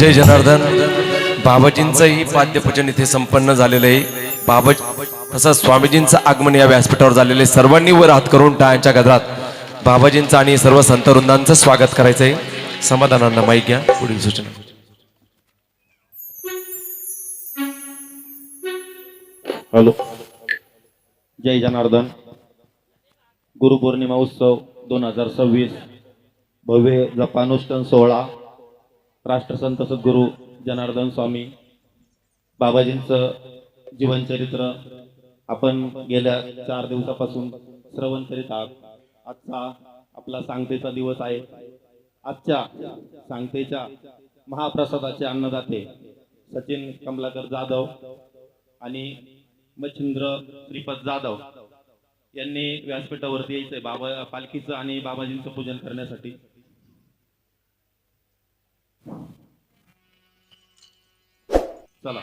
जय जनार्दन। बाबाजींचंही पाद्यपूजन इथे संपन्न झालेलं आहे। बाबा तसंच स्वामीजींचं आगमन या व्यासपीठावर झालेले, सर्वांनी वर हात करून टाळ्यांच्या गजरात बाबाजींचं आणि सर्व संत वृंदांचं स्वागत करायचंय। समाधानांना माईक घ्या, पुढील सूचना। हॅलो, जय जनार्दन। गुरुपौर्णिमा उत्सव 2026 भव्य जपानुष्ठान सोहळा राष्ट्रसंत सद्गुरू जनार्दन स्वामी बाबाजींचं जीवनचरित्र आपण गेल्या 4 दिवसापासून श्रवण करीत आहात। आजचा आपला सांगतेचा दिवस आहे। आजच्या सांगतेच्या महाप्रसादाचे अन्नदाते सचिन कमलाकर जाधव आणि मच्छिंद्र श्रीपद जाधव यांनी व्यासपीठावरती यायचंय बाबा पालखीचं आणि बाबाजींचं पूजन करण्यासाठी। चला,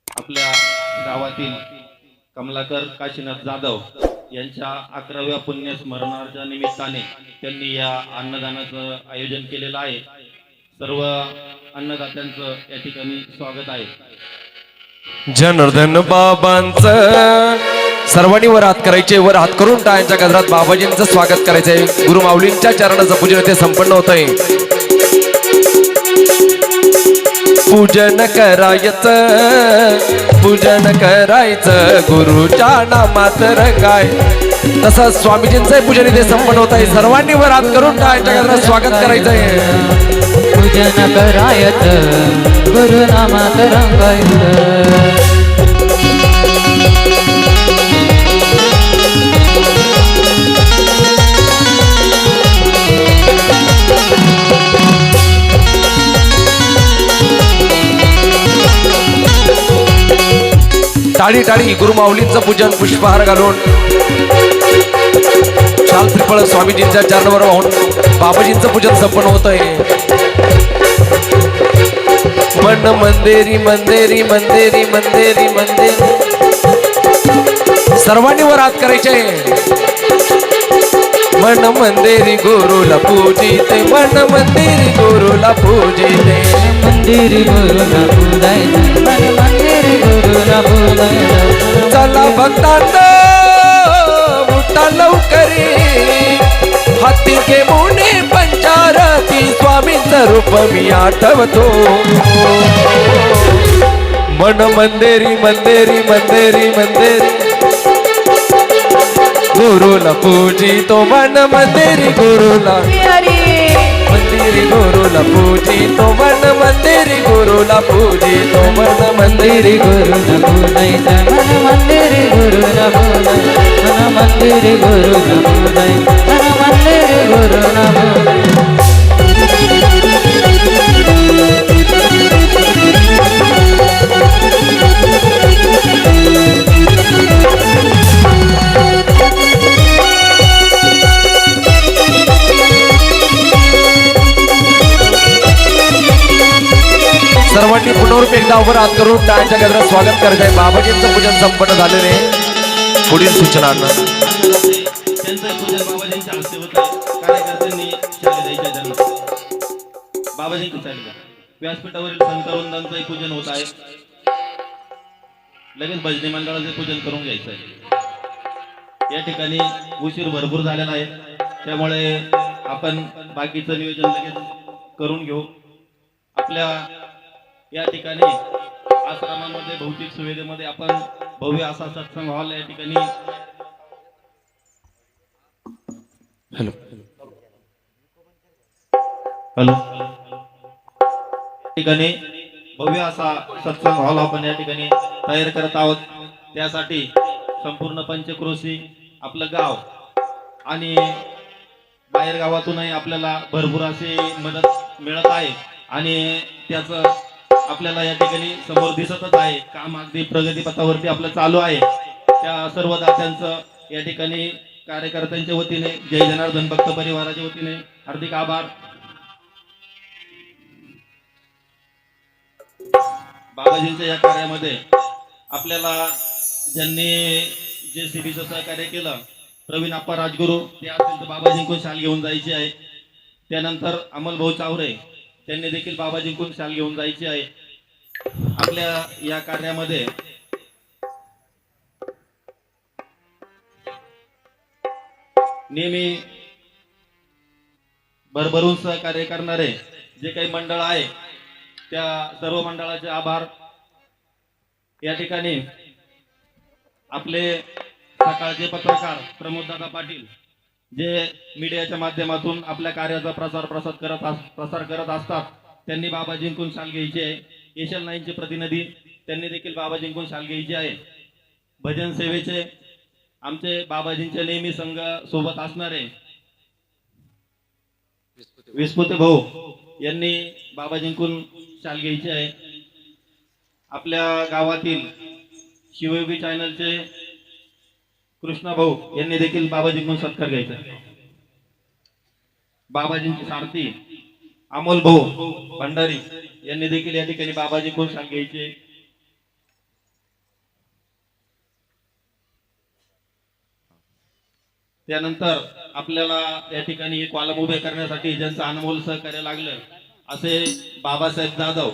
आपल्या गावातील कमलाकर काशीनाथ जाधव यांच्या 11व्या पुण्यस्मरणाच्या निमित्ताने त्यांनी या अन्नदानाचं आयोजन केलेलं आहे। सर्व अन्नदात्यांचं या ठिकाणी स्वागत आहे। जनार्दन बाबांचं सर्वांनी वर हात करायचे, वर हात करून टाळ्यांच्या गजरात बाबाजींचं स्वागत करायचंय। गुरु माऊलींच्या चरणाचं पूजन ते संपन्न होतंय। पूजन करायचं गुरुच्या नामात रंगाय। तसंच स्वामीजींचं पूजन इथे संपन्न होत आहे। सर्वांनी वर हात करून टाळ्यांच्या गजरात स्वागत करायचंय। पूजन करायचं गुरु नामात रंगायचं। टाळी टाळी गुरु माऊलींचं पूजन पुष्पहार घालून शाल त्रिफळ स्वामीजींच्या चरणावर वाहून बाबाजींचं पूजन संपन्न होत आहे। मन मंदिरी मंदिरी मंदिरी मंदिरी मंदिर सर्वांनी वर हात करायचे। मन मंदिरी गुरुला पूजिते, मन मंदिरी गुरुला पूजिते। मंदिरी गुरुला पूजायचं, मन मंदिरी गुरुला पूजायचं। चला भक्तांनो उठा लवकरी, हाती घेऊने पंचारती स्वामींचं रूप मी आठवतो। मन मंदिरी मंदिरी मंदिरी मंदिरी गुरुला पूजितो, मन मंदिरी गुरुला मंदिरी गुरुला पूजितो, मन मंदिरी गुरुला पूजितो, मन मंदिरी गुरुला पूजायचं, मन मंदिरी गुरुला पूजायचं, मन मंदिरी गुरुला पूजायचं, मन मंदिरी गुरुला पूजायचं। सर्वांनी पुनरुप एकदा उभं हात करून टाळ्यांच्या गजरात स्वागत करायचं आहे। बाबाजींचं पूजन संपन्न झालेलं आहे। पुढील सूचना त्यांचं पूजन बाबाजींच्या हस्ते होतं। कार्यकर्त्यांनी चाली द्यायच्या त्यांना बाबाजींची चाली द्या। व्यासपीठावरील संत वृंदांचंही पूजन होत आहे। लगेच भजनी मंडळाचे पूजन करून घ्यायचं आहे। या ठिकाणी उशीर भरपूर झालेला आहे, त्यामुळे आपण बाकीचं नियोजन लगेच करून घेऊ। आपल्या या ठिकाणी आश्रमामध्ये भौतिक सुविधेमध्ये आपण भव्य असा सत्संग हॉल या ठिकाणी हॅलो हॅलो ठिकाणी भव्य असा सत्संग हॉल आपण या ठिकाणी तयार करत आहोत। त्यासाठी संपूर्ण पंचक्रोशी आपलं गाव आणि बाहेर गावातूनही आपल्याला भरपूर अशी मदत मिळत आहे आणि त्याचं आपल्याला या ठिकाणी समोर दिसतच आहे। काम अगदी प्रगतीपथावरती आपलं चालू आहे। त्या सर्व दात्यांचं या ठिकाणी कार्यकर्त्यांच्या वतीने, जय जनार्दन भक्त परिवाराच्या वतीने हार्दिक आभार। बाबाजींच्या या कार्यामध्ये आपल्याला ज्यांनी JCBचं सहकार्य केलं, प्रवीण आप्पा राजगुरू ते असतील तर बाबाजींकडून शाल घेऊन जायची आहे। त्यानंतर अमल भाऊ चावरे, त्यांनी देखील बाबाजींकडून शाल घेऊन जायची आहे. आपल्या या कार्यामध्ये नेहमी भरभरून सहकार्य करणारे जे काही मंडळ आहे त्या सर्व मंडळाचे आभार. या ठिकाणी आपले सकाळचे पत्रकार प्रमोददादा पाटील जे मीडियाच्या माध्यमातून आपल्या कार्याचा प्रसार करत असतात, त्यांनी बाबाजींकडून शाल घ्यायची आहे. एशियन 9चे प्रतिनिधी त्यांनी देखील बाबाजींकडून शाल घ्यायची आहे. भजन सेवेचे आमचे बाबाजींच्या नेहमी संघ सोबत असणारे विस्फुते भाऊ यांनी बाबाजींकडून शाल घ्यायची आहे. आपल्या गावातील शिवयोगी चॅनलचे कृष्णा भाऊ यांनी देखील बाबाजींकडून सत्कार घ्यायचा आहे. बाबाजींचे सारथी अमोल भाऊ भंडारी यांनी देखील या ठिकाणी बाबाजींकडून शाल घ्यायची आहे. त्यानंतर आपल्याला या ठिकाणी कॉलम उभे करण्यासाठी ज्यांचं अनमोल सहकार्य लागलं असे बाबासाहेब जाधव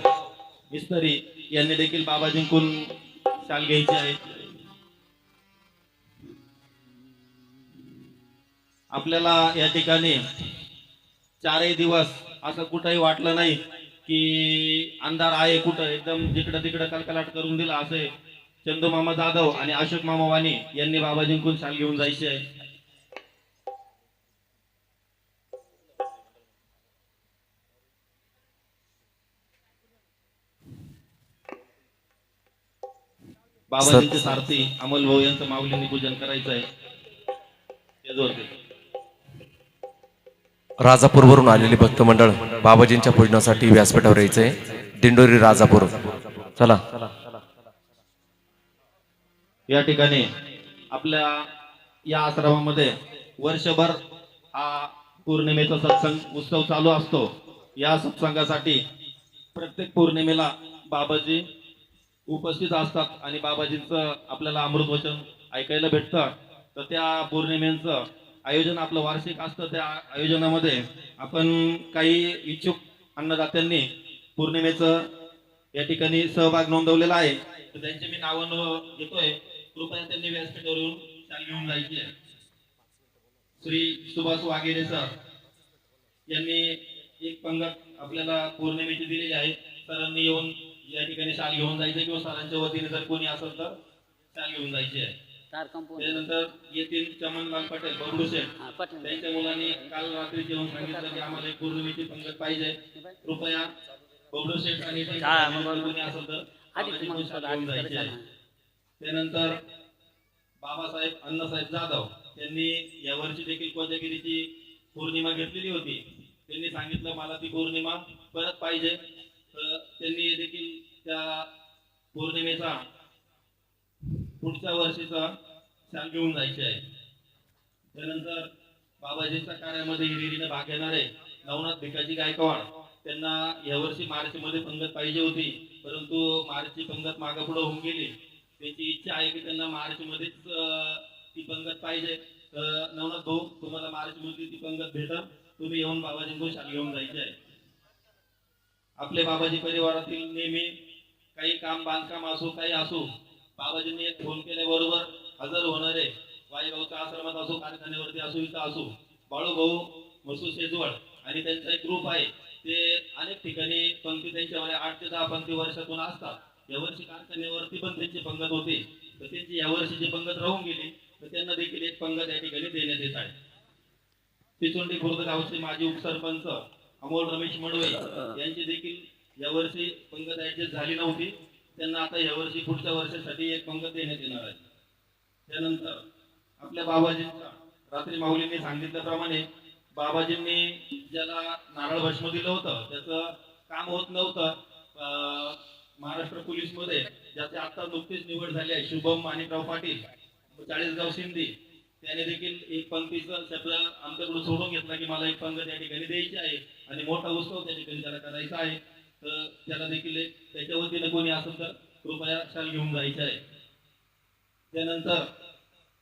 मिस्त्री यांनी देखील बाबाजींकडून शाल घ्यायची आहे. आपल्याला या ठिकाणी 4 दिवस असं कुठंही वाटलं नाही की अंधार आहे, कुठं एकदम जिकडं तिकडं कलकलाट करून दिला. असे चंदू मामा जाधव आणि अशोक मामा वाणी यांनी बाबाजींकडून शाल घेऊन जायची आहे. बाबाजींचे सारथी अमोल भाऊ यांचं माऊलींनी पूजन करायचं आहे. राजापूरवरून आलेले भक्त मंडळ बाबाजींच्या पूजनासाठी व्यासपीठावर यायचंय. दिंडोरी राजापूर. चला. या ठिकाणी आपल्या या आश्रमामध्ये वर्षभर हा पौर्णिमेचा सत्संग उत्सव चालू असतो. या सत्संगासाठी प्रत्येक पौर्णिमेला बाबाजी उपस्थित असतात आणि बाबाजींचं आपल्याला अमृत वचन ऐकायला भेटतं. तर त्या पौर्णिमेचं आयोजन आपलं वार्षिक असतं. त्या आयोजनामध्ये आपण काही इच्छुक अन्नदात्यांनी पौर्णिमेचं या ठिकाणी सहभाग नोंदवलेला आहे. तर त्यांचे मी नावं घेतोय. कृपया त्यांनी व्यासपीठावर येऊन शाल घेऊन जायची आहे. श्री सुभाष वाघेरे सर यांनी एक पंगत आपल्याला पौर्णिमेची दिलेली आहे. सरांनी येऊन या ठिकाणी शाल घेऊन जायचे किंवा सरांच्या वतीने जर कोणी असेल तर शाल घेऊन जायची आहे. त्यानंतर येथील चमनलाल पटेल बबडू शेठ त्यांच्या मुलांनी काल रात्री जेवण सांगितलं की आम्हाला एक पौर्णिमेची पंगत पाहिजे. कृपया बबडू शेठ आणि कोणी असेल तर शाल घेऊन जायची आहे. त्यानंतर बाबासाहेब अण्णासाहेब जाधव त्यांनी यावर्षी देखील कोजागिरीची पौर्णिमा घेतलेली होती. त्यांनी सांगितलं मला ती पौर्णिमा परत पाहिजे. त्यांनी देखील त्या पौर्णिमेचा पुढच्या वर्षीचा शाल घेऊन जायचे आहे. त्यानंतर बाबाजींच्या कार्यामध्ये हिरिरीने भाग घेणारे नवनाथ भिकाजी गायकवाड त्यांना यावर्षी मार्चमध्ये पंगत पाहिजे होती, परंतु मार्चची पंगत मागे पुढे होऊन गेली. त्यांची इच्छा आहे की त्यांना मार्चमध्येच ती पंगत पाहिजे. तर नवनाथ भाऊ तुम्हाला मार्चमध्ये ती पंगत भेटल, तुम्ही येऊन बाबाजींकडून शाल घेऊन जायचे आहे. आपले बाबाजी परिवारातील नेहमी काही काम बांधकाम असो काही असो बाबाजींनी एक फोन केल्याबरोबर हजर होणारे वाईगावच्या आश्रमात असो कारखान्यावरती असो इथं असो बाळूभाऊ मसूद शेजवळ आणि त्यांचा एक ग्रुप आहे. ते अनेक ठिकाणी पंक्ती त्यांच्यामध्ये 8 ते 10 पंक्ती वर्षातून असतात. यावर्षी कारखान्यावरती पण त्यांची पंगत होती. तर त्यांची यावर्षीची पंगत राहून गेली तर त्यांना देखील एक पंगत या ठिकाणी देण्यात येत आहे. चिचोंडी खुर्द गावचे माजी उपसरपंच अमोल रमेश मडवे यांची देखील यावर्षी पंगत ऍडजस्ट झाली नव्हती. त्यांना आता यावर्षी पुढच्या वर्षासाठी एक पंगत देण्यात येणार आहे. त्यानंतर आपल्या बाबाजींचा रात्री माऊलींनी सांगितल्याप्रमाणे बाबाजींनी ज्याला नारळ भस्म दिलं होतं त्याचं काम होत नव्हतं. महाराष्ट्र पोलीसमध्ये ज्याचे आता नुकतीच निवड झाली आहे शुभम माणिकराव पाटील 40गाव सिंधी त्याने देखील एक पंक्तीचा शब्द आमच्याकडून सोडून घेतला की मला एक पंगत या ठिकाणी द्यायची आहे आणि मोठा उत्सव त्या ठिकाणी त्याला करायचा आहे. तर त्याला देखील त्याच्या वतीने कोणी असेल तर कृपया शाल घेऊन जायचे आहे. त्यानंतर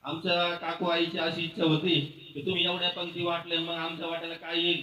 आमच्या काकू आईची अशी इच्छा होती की तुम्ही एवढ्या पंक्ती वाटल्या मग आमच्या वाट्याला काय येईल.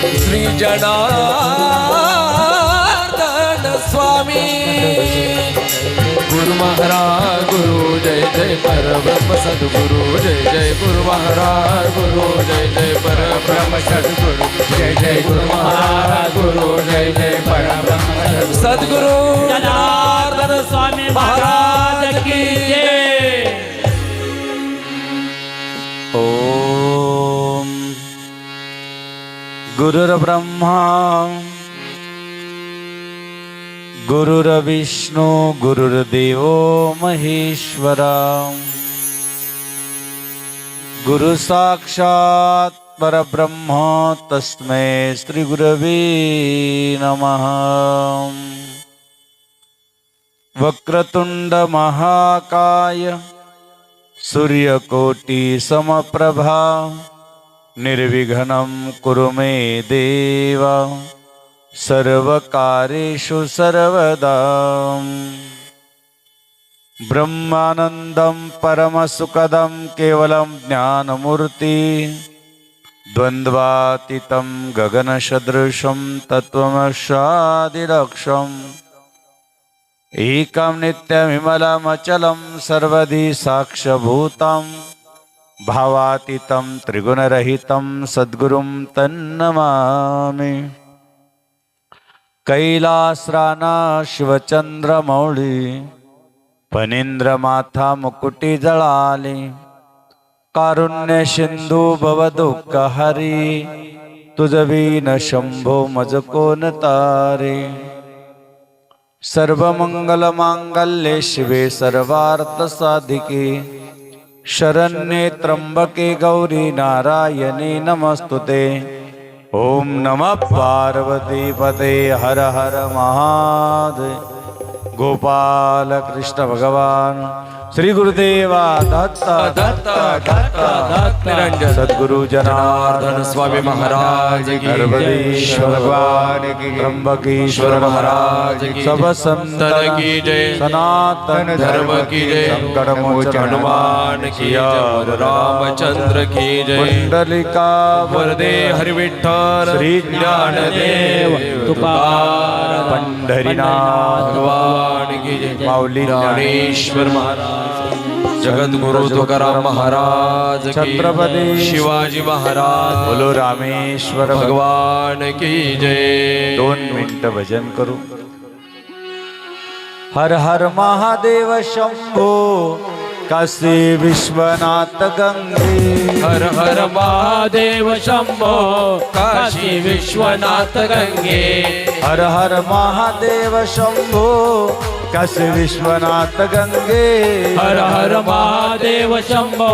श्री जनार्दन स्वामी गुरु महाराज गुरु जय जय परब्रह्म सद्गुरु जय जय गुरु महाराज गुरु जय जय परब्रह्म सद्गुरु जय जय गुरु महाराज गुरु जय जय परब्रह्म सद्गुरु जनार्दन स्वामी महाराज की जय। ओम गुरुर्ब्रह्मा गुरुर्विष्णु गुरुर्देवो महेश्वरा गुरु साक्षात् परब्रह्म तस्मै श्री गुरवे नमः। वक्रतुंड महाकाय सूर्यकोटि समप्रभा निर्विघ्नं कुरु मे देव सर्वकार्येषु सर्वदा। ब्रह्मानन्दं परमसुखदं केवलं ज्ञानमूर्ति द्वन्द्वातीतं गगनसदृशं तत्त्वमस्यादिलक्ष्यम् एकं नित्यविमलमचलं सर्वदि साक्षभूतं भावातीतं त्रिगुणरहितं सद्गुरुं तन्नमामि। कैलासराना शिवचंद्रमौळी फणींद्रमाथा मुकुटी जळाली कारुण्य सिंधू भवदुःखहरी तुझवीन शंभो मज कोण तारे। सर्वमंगलमांगल्ये शिवे सर्वार्थसाधिके शरण्ये त्र्यंबके गौरी नारायणे नमस्तुते। ओम नमः पार्वती पते हर हर महादेव। गोपाल कृष्ण भगवान श्री गुरुदेवा दत्त दत्त दत्त दत्त निरंजन सद्गुरु जनार्दन स्वामी महाराज की नर्मदेश्वर भगवान की त्र्यंबकेश्वर महाराज की सब संतन की जय सनातन धर्म की जय संकट मोचन हनुमान की जय रामचंद्र की जय कुंडलिका वरदे हरि विठ्ठल श्री ज्ञानदेव तुकाराम पंढरीनाथ भगवान की जय माऊली ज्ञानेश्वर महाराज जगद्गुरु तुकाराम महाराज की छत्रपती शिवाजी महाराज बोलो रामेश्वर भगवान की जय। 2 मिनिट भजन करू। हर हर महादेव शंभो काशी विश्वनाथ गंगे हर हर महादेव शंभो काशी विश्वनाथ गंगे हर हर महादेव शंभो काशी विश्वनाथ गंगे हर हर महादेव शंभो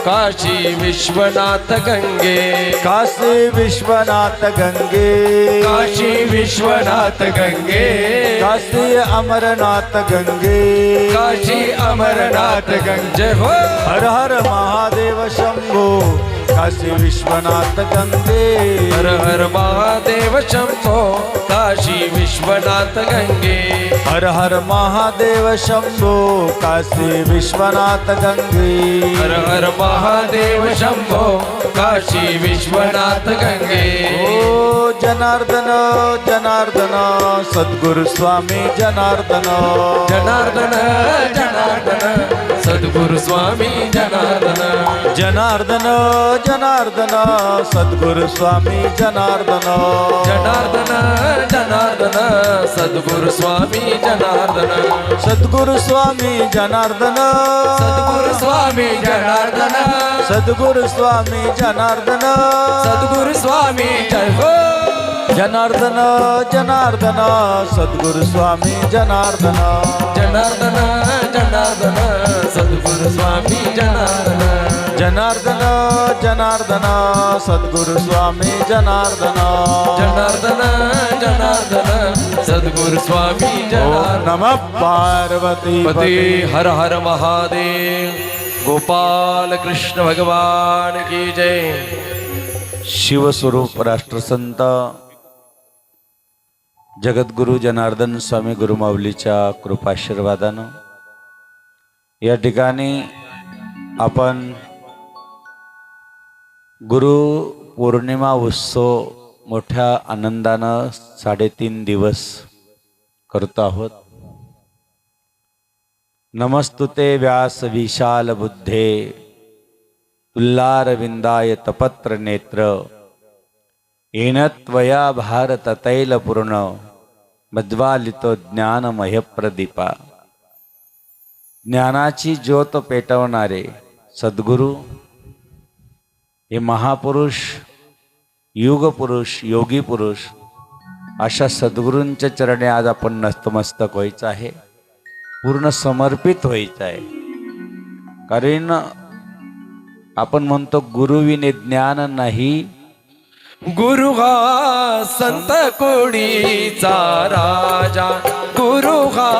काशी विश्वनाथ गंगे काशी विश्वनाथ गंगे काशी विश्वनाथ गंगे काशी अमरनाथ गंगे काशी अमरनाथ गंगे हो हर हर महादेव शंभो काशी विश्वनाथ गंगे हर हर महादेव शंभो काशी विश्वनाथ गंगे हर हर महादेव शंभो काशी विश्वनाथ गंगे हर हर महादेव शंभो काशी विश्वनाथ गंगे ओ जनार्दन जनार्दन सद्गुरु स्वामी जनार्दन जनार्दन जनार्दन सद्गुरु स्वामी जनार्दन जनार्दन जनार्दन सद्गुरु स्वामी जनार्दन जनार्दन जनार्दन सद्गुरु स्वामी जनार्दन सद्गुरु स्वामी जनार्दन सद्गुरु स्वामी जनार्दन सद्गुरु स्वामी जनार्दन सद्गुरु स्वामी जय हो जनार्दन जनार्दन सद्गुरु स्वामी जनार्दन जनार्दन जनार्दन सद्गुरु स्वामी जनार्दन जनार्दन जनार्दन सद्गुरु स्वामी जनार्दन जनार्दन जनार्दन सद्गुरु स्वामी ओम जनार्दन नमः पार्वती पते हर हर महादेव गोपाल कृष्ण भगवान की जय। शिवस्वरूप राष्ट्रसंत जगद्गुरु जनार्दन स्वामी गुरुमाऊलीच्या कृपाशीर्वादानं या ठिकाणी आपण गुरु पौर्णिमा उत्सव मोठ्या आनंदानं 3.5 दिवस करतो आहोत. नमस्तुते व्यास विशाल बुद्धे तुल्लारविंदाय तपत्र नेत्र येन त्वया भारत तैलपूर्ण मद्वालितो ज्ञानमय प्रदीपा. ज्ञानाची ज्योत पेटवणारे सद्गुरू हे महापुरुष, युगपुरुष, योगी पुरुष अशा सद्गुरूंच्या चरणी आज आपण नतमस्तक व्हायचं आहे, पूर्ण समर्पित व्हायचं आहे. कारण आपण म्हणतो गुरुविने ज्ञान नाही. गुरु हा संत कोडीचा राजा, गुरु हा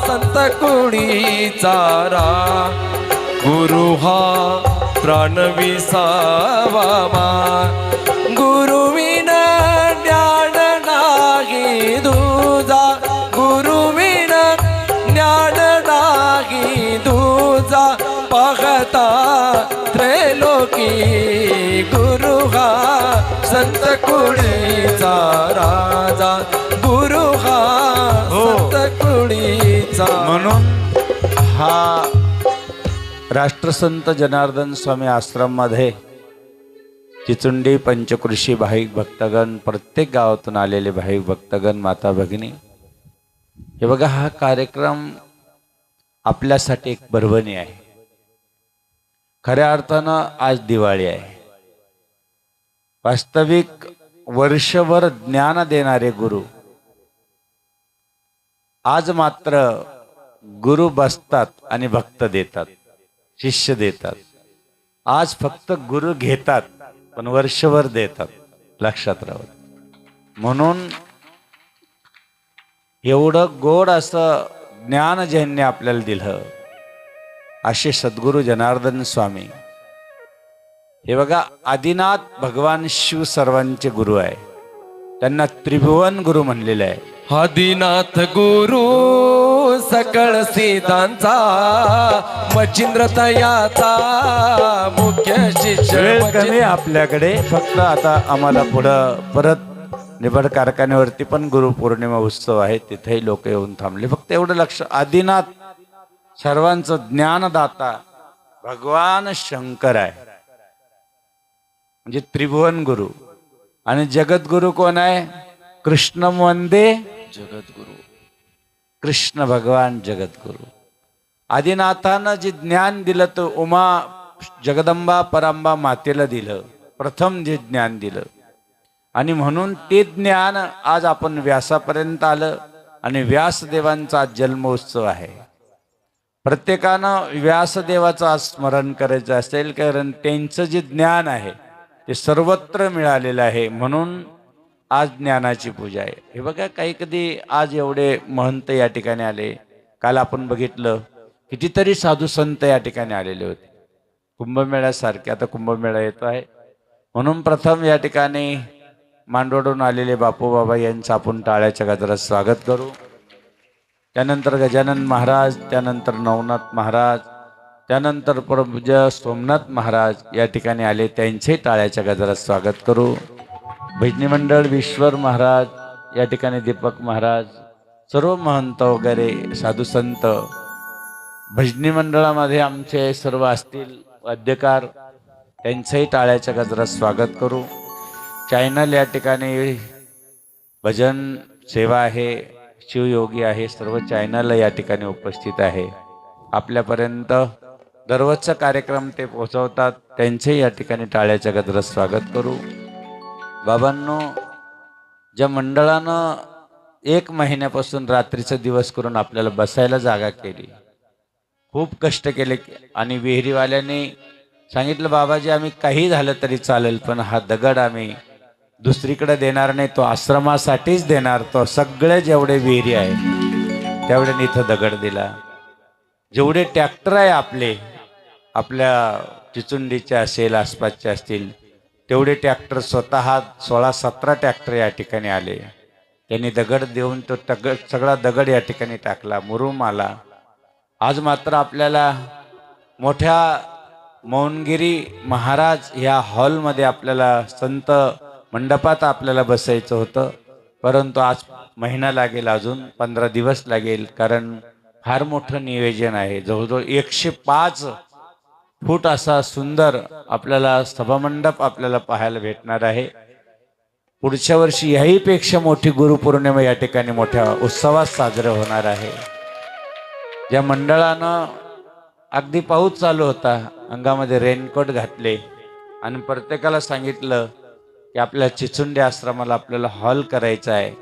संत कोडीचा गुरु हा प्राण विसावा गुरुविन ज्ञान नाही दुजा, गुरुविन ज्ञान नाही दुजा. पाहता त्रैलोकी गुरु हा संत कुळीचा राजा, गुरु हा संत कुळीचा. म्हणून हा राष्ट्रसंत जनार्दन स्वामी आश्रममध्ये चिचुंडी पंचकृषी भाविक भक्तगण, प्रत्येक गावातून आलेले भाविक भक्तगण, माता भगिनी, हे बघा, हा कार्यक्रम आपल्यासाठी एक पर्वणी आहे. खऱ्या अर्थानं आज दिवाळी आहे. वास्तविक वर्षभर ज्ञान देणारे गुरु आज मात्र गुरु बसतात आणि भक्त देतात, शिष्य देतात. आज फक्त गुरु घेतात पण वर्षभर देतात, लक्षात राहू. म्हणून एवढं गोड असं ज्ञान ज्यांनी आपल्याला दिलं असे सद्गुरू जनार्दन स्वामी, हे बघा, आदिनाथ भगवान शिव सर्वांचे गुरु आहे. त्यांना त्रिभुवन गुरु म्हणलेले आहे. आदिनाथ गुरु सकळ सिद्धांचा, मच्छिंद्र तयाचा मुख्य शिष्य. वेळ कमी आपल्याकडे, फक्त आता आम्हाला पुढं परत निबड कारखान्यावरती पण गुरुपौर्णिमा उत्सव आहे, तिथेही लोक येऊन थांबले. फक्त एवढं लक्ष, आदिनाथ सर्वांचं ज्ञानदाता भगवान शंकर आहे, म्हणजे त्रिभुवन गुरु. आणि जगद्गुरु कोण आहे? कृष्ण वंदे जगद्गुरु, कृष्ण भगवान जगद्गुरु. आदिनाथानं जे ज्ञान दिलं तर उमा जगदंबा परांबा मातेला दिलं, प्रथम जे ज्ञान दिलं. आणि म्हणून ते ज्ञान आज आपण व्यासापर्यंत आलं. आणि व्यासदेवांचा आज जन्मोत्सव आहे. प्रत्येकानं व्यासदेवाचं आज स्मरण करायचं असेल, कारण त्यांचं जे ज्ञान आहे ते सर्वत्र मिळालेलं आहे. म्हणून आज ज्ञानाची पूजा आहे. हे बघा, काही कधी आज एवढे महंत या ठिकाणी आले. काल आपण बघितलं कितीतरी साधू संत या ठिकाणी आलेले होते, कुंभमेळ्यासारखे. आता कुंभमेळा येतो आहे, म्हणून प्रथम या ठिकाणी मांडवडून आलेले बापू बाबा यांचं आपण टाळ्याच्या गजरात स्वागत करू. त्यानंतर गजानन महाराज, त्यानंतर नवनाथ महाराज, त्यानंतर परमपूज्य सोमनाथ महाराज या ठिकाणी आले, त्यांचे टाळ्याच्या गजरात स्वागत करू. भजनी मंडळ विश्वर महाराज या ठिकाणी, दीपक महाराज, सर्व महंत वगैरे साधू संत भजनी मंडळामध्ये आमचे सर्व असतील वाद्यकार, त्यांचंही टाळ्याच्या गजरात स्वागत करू. चॅनल या ठिकाणी भजन सेवा आहे, शिवयोगी आहे, सर्व चॅनल या ठिकाणी उपस्थित आहे. आपल्यापर्यंत दररोजचा कार्यक्रम ते पोहोचवतात, त्यांचे या ठिकाणी टाळ्याच्या गजरात स्वागत करू. बाबांनो, ज्या मंडळानं 1 महिन्यापासून रात्रीचा दिवस करून आपल्याला बसायला जागा केली, खूप कष्ट केले, आणि विहिरीवाल्याने सांगितलं, बाबाजी आम्ही काही झालं तरी चालेल, पण हा दगड आम्ही दुसरीकडे देणार नाही, तो आश्रमासाठीच देणार. तो सगळे जेवढे विहिरी आहे तेवढ्याने इथं दगड दिला. जेवढे ट्रॅक्टर आहे आपल्या चिचुंडीचे असेल, आसपासचे असतील, तेवढे ट्रॅक्टर स्वतः 16-17 ट्रॅक्टर या ठिकाणी आले. त्यांनी दगड देऊन तो सगळा दगड या ठिकाणी टाकला, मुरुम आला. आज मात्र आपल्याला मोठ्या मौनगिरी महाराज ह्या हॉलमध्ये आपल्याला संत मंडपात आपल्याला बसायचं होतं, परंतु आज महिना लागेल, अजून 15 दिवस लागेल, कारण फार मोठं नियोजन आहे. जवळजवळ 105 फूट असा सुंदर आपल्याला सभामंडप आपल्याला पाहायला भेटणार आहे. पुढच्या वर्षी याहीपेक्षा मोठी गुरुपौर्णिमा या ठिकाणी मोठ्या उत्सवात साजरे होणार आहे. ज्या मंडळानं अगदी पाऊस चालू होता, अंगामध्ये रेनकोट घातले आणि प्रत्येकाला सांगितलं की आपल्या चिचुंडे आश्रमाला आपल्याला हॉल करायचा आहे,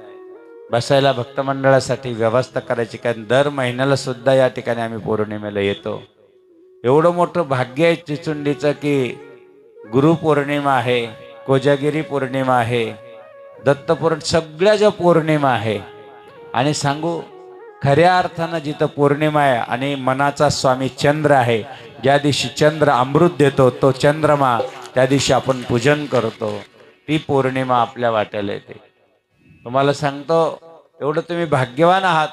बसायला भक्त मंडळासाठी व्यवस्था करायची, कारण दर महिन्याला सुद्धा या ठिकाणी आम्ही पौर्णिमेला येतो. एवढं मोठं भाग्य आहे चिचुंडीचं की गुरुपौर्णिमा आहे, कोजागिरी पौर्णिमा आहे, दत्तपौर्णिमा, सगळ्या ज्या पौर्णिमा आहे. आणि सांगू, खऱ्या अर्थानं जिथं पौर्णिमा आहे आणि मनाचा स्वामी चंद्र आहे, ज्या दिवशी चंद्र अमृत देतो तो चंद्रमा, त्या दिवशी आपण पूजन करतो, ती पौर्णिमा आपल्या वाट्याला येते. तुम्हाला सांगतो, एवढं तुम्ही भाग्यवान आहात